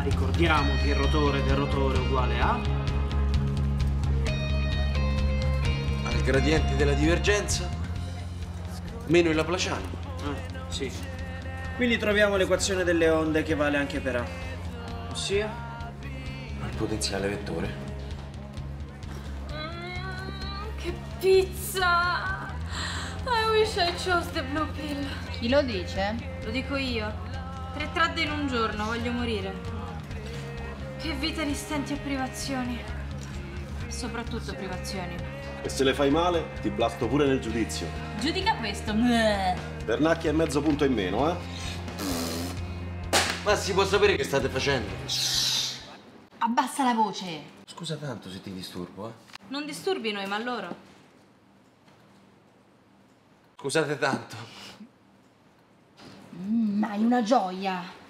ricordiamo che il rotore del rotore è uguale a... al gradiente della divergenza meno il laplaciano. Sì. Quindi troviamo l'equazione delle onde che vale anche per A. Ossia? Il potenziale vettore. Che pizza! I wish I chose the blue pill. Chi lo dice? Lo dico io. 3 trad in un giorno, voglio morire. Che vita di stenti e privazioni. Soprattutto privazioni. E se le fai male, ti blasto pure nel giudizio. Giudica questo. Pernacchia e mezzo punto in meno, eh? Ma si può sapere che state facendo? Abbassa la voce. Scusa tanto se ti disturbo, Non disturbi noi, ma loro. Scusate tanto. Hai una gioia.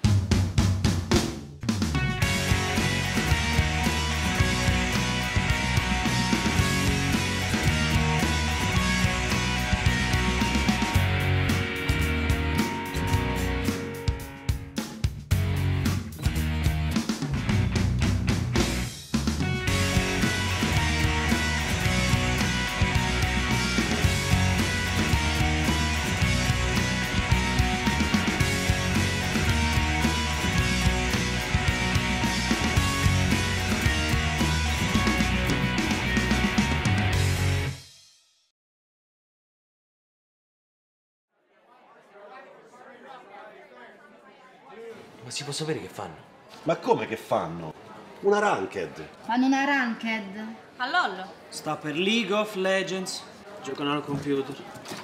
Ma si può sapere che fanno? Ma come che fanno? Una ranked. Fanno una ranked. A LOL. Sta per League of Legends. Giocano al computer.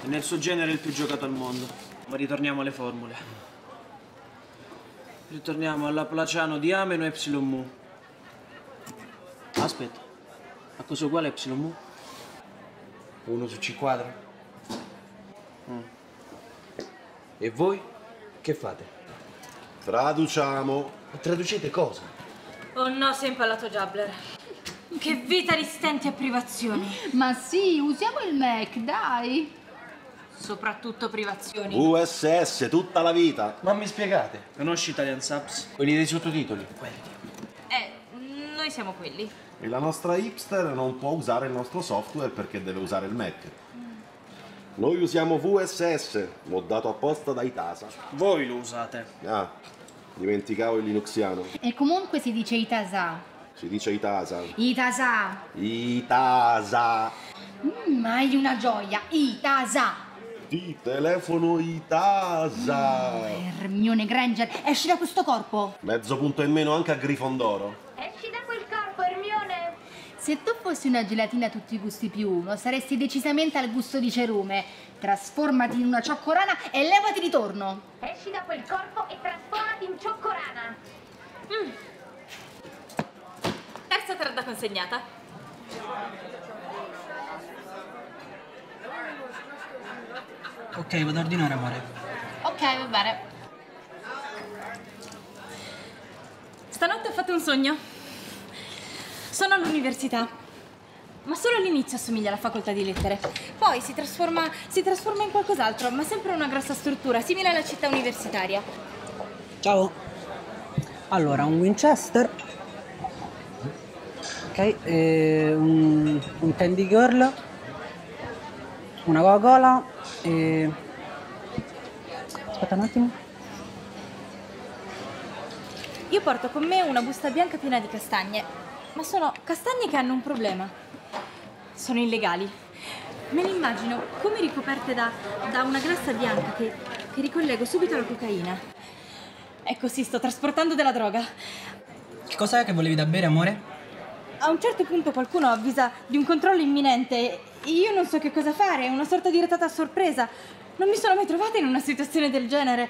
E nel suo genere è il più giocato al mondo. Ma ritorniamo alle formule. Ritorniamo al laplaciano di A meno epsilon mu. Aspetta. A cosa uguale epsilon mu? 1 su C quadro. E voi che fate? Traduciamo. E traducete cosa? Oh no, sei impallato Jubbler. Che vita di stenti e privazioni. Ma sì, usiamo il Mac, dai. Soprattutto privazioni. USS tutta la vita. Ma mi spiegate? Conosci Italian Subs? Quelli dei sottotitoli. Noi siamo quelli. E la nostra hipster non può usare il nostro software perché deve usare il Mac. Noi usiamo VSS, moddato apposta da Itasa. Voi lo usate. Ah, dimenticavo il linuxiano. E comunque si dice Itasa. Si dice Itasa. Itasa. Itasa. Hai una gioia. Itasa. Ti telefono Itasa. Hermione Granger, esci da questo corpo. Mezzo punto in meno anche a Grifondoro. Esci da quel corpo, Hermione. Se tu fossi una gelatina a tutti i gusti più uno, saresti decisamente al gusto di cerume. Trasformati in una cioccorana e levati di torno. Esci da quel corpo e trasformati in cioccorana. Terza trad consegnata. Ok, vado a ordinare, amore. Ok, va bene. Stanotte ho fatto un sogno. Sono all'università, ma solo all'inizio assomiglia alla facoltà di lettere. Poi si trasforma in qualcos'altro, ma sempre una grossa struttura, simile alla città universitaria. Ciao. Allora, un Winchester. Ok, un Candy Girl. Una Coca-Cola e... Aspetta un attimo. Io porto con me una busta bianca piena di castagne, ma sono castagne che hanno un problema. Sono illegali. Me le immagino come ricoperte da una grassa bianca che ricollego subito alla cocaina. Ecco sì, sto trasportando della droga. Che cos'è che volevi da bere, amore? A un certo punto qualcuno avvisa di un controllo imminente e io non so che cosa fare, è una sorta di retata a sorpresa. Non mi sono mai trovata in una situazione del genere.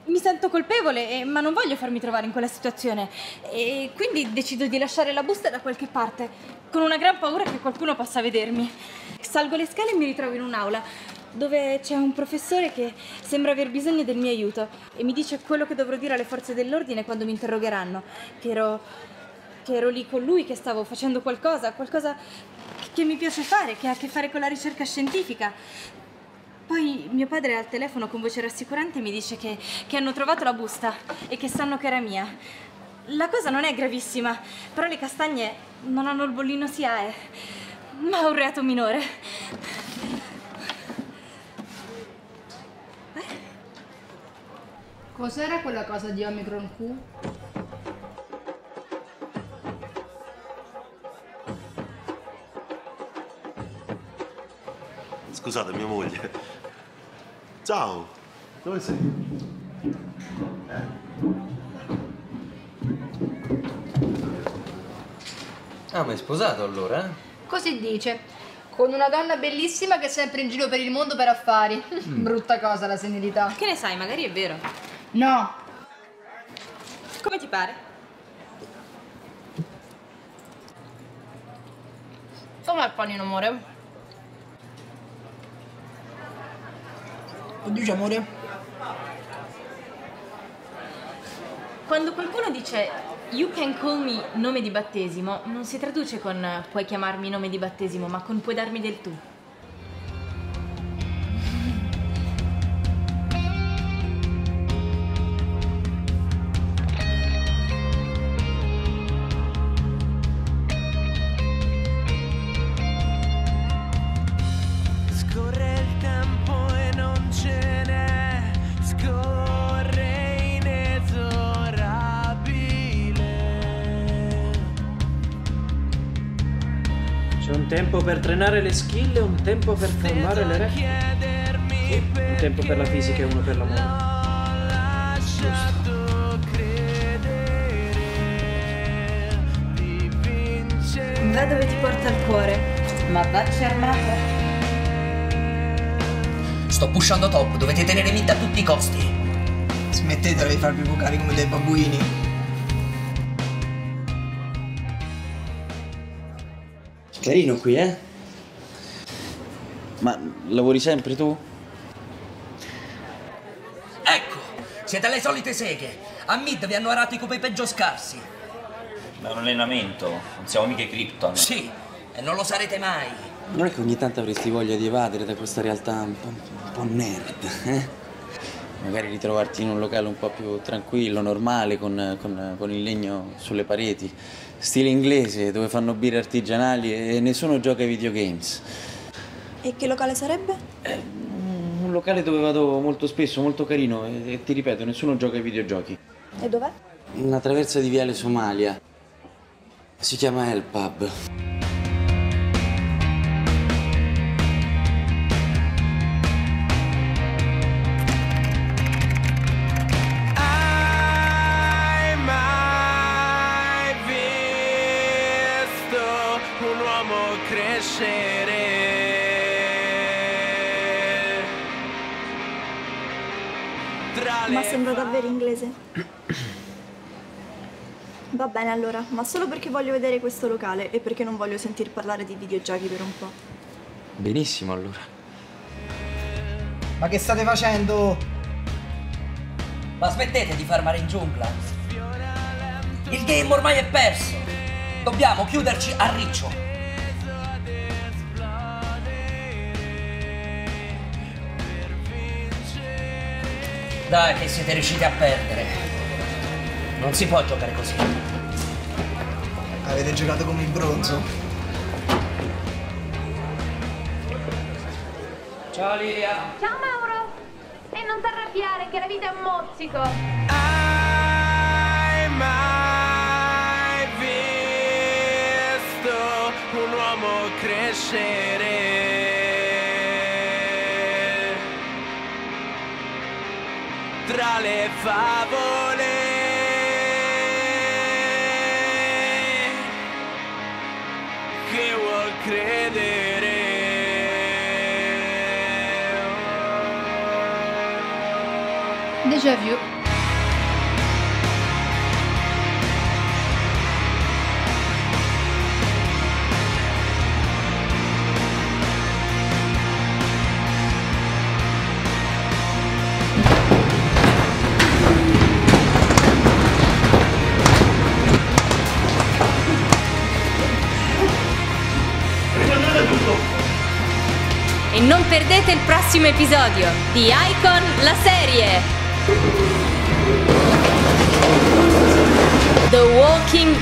Mi sento colpevole, ma non voglio farmi trovare in quella situazione. E quindi decido di lasciare la busta da qualche parte, con una gran paura che qualcuno possa vedermi. Salgo le scale e mi ritrovo in un'aula, dove c'è un professore che sembra aver bisogno del mio aiuto e mi dice quello che dovrò dire alle forze dell'ordine quando mi interrogheranno. Che ero lì con lui, che stavo facendo qualcosa che mi piace fare, che ha a che fare con la ricerca scientifica. Poi mio padre al telefono con voce rassicurante mi dice che hanno trovato la busta e che sanno che era mia. La cosa non è gravissima, però le castagne non hanno il bollino SIAE, ma è un reato minore. Cos'era quella cosa di Omicron Q? Scusate, mia moglie. Ciao, dove sei? Ah, ma è sposato allora? Così dice. Con una donna bellissima che è sempre in giro per il mondo per affari. Brutta cosa la senilità. Che ne sai, magari è vero. No. Come ti pare? Com'è il panino, amore? Che dici, amore? Quando qualcuno dice "you can call me" nome di battesimo, non si traduce con "puoi chiamarmi nome di battesimo", ma con "puoi darmi del tu". Scorre il tempo e non ce n'è, scorre inesorabile. C'è un tempo per trenare le skill e un tempo per formare le rep. Sì, un tempo per la fisica e uno per l'amore. Lasciato credere di vincere. Va dove ti porta il cuore, ma vacci armato. Sto pushando top, dovete tenere mid a tutti i costi. Smettetela di farvi vocali come dei babbuini. Carino qui, eh? Ma lavori sempre tu? Ecco, siete alle solite seghe. A mid vi hanno arato i copi peggio scarsi. Ma è un allenamento, non siamo mica i Krypton. Sì, e non lo sarete mai. Non è che ogni tanto avresti voglia di evadere da questa realtà un po' nerd, eh? Magari ritrovarti in un locale un po' più tranquillo, normale, con il legno sulle pareti. Stile inglese, dove fanno birre artigianali e nessuno gioca ai videogames. E che locale sarebbe? Un locale dove vado molto spesso, molto carino e ti ripeto, nessuno gioca ai videogiochi. E dov'è? Una traversa di Viale Somalia. Si chiama El Pub. Hai mai visto un uomo crescere? Tra Ma le sembra davvero inglese. Va bene allora, ma solo perché voglio vedere questo locale e perché non voglio sentir parlare di videogiochi per un po'. Benissimo allora. Ma che state facendo? Ma smettete di farmare in giungla. Il game ormai è perso. Dobbiamo chiuderci a riccio. Dai che siete riusciti a perdere. Non si può giocare così. Avete giocato come il bronzo. Ciao Lilia. Ciao Mauro! E non t'arrabbiare che la vita è un mozzico! Hai mai visto un uomo crescere? Tra le favole che vuol credere. Déjà vu. E non perdete il prossimo episodio di Icon, la serie The Walking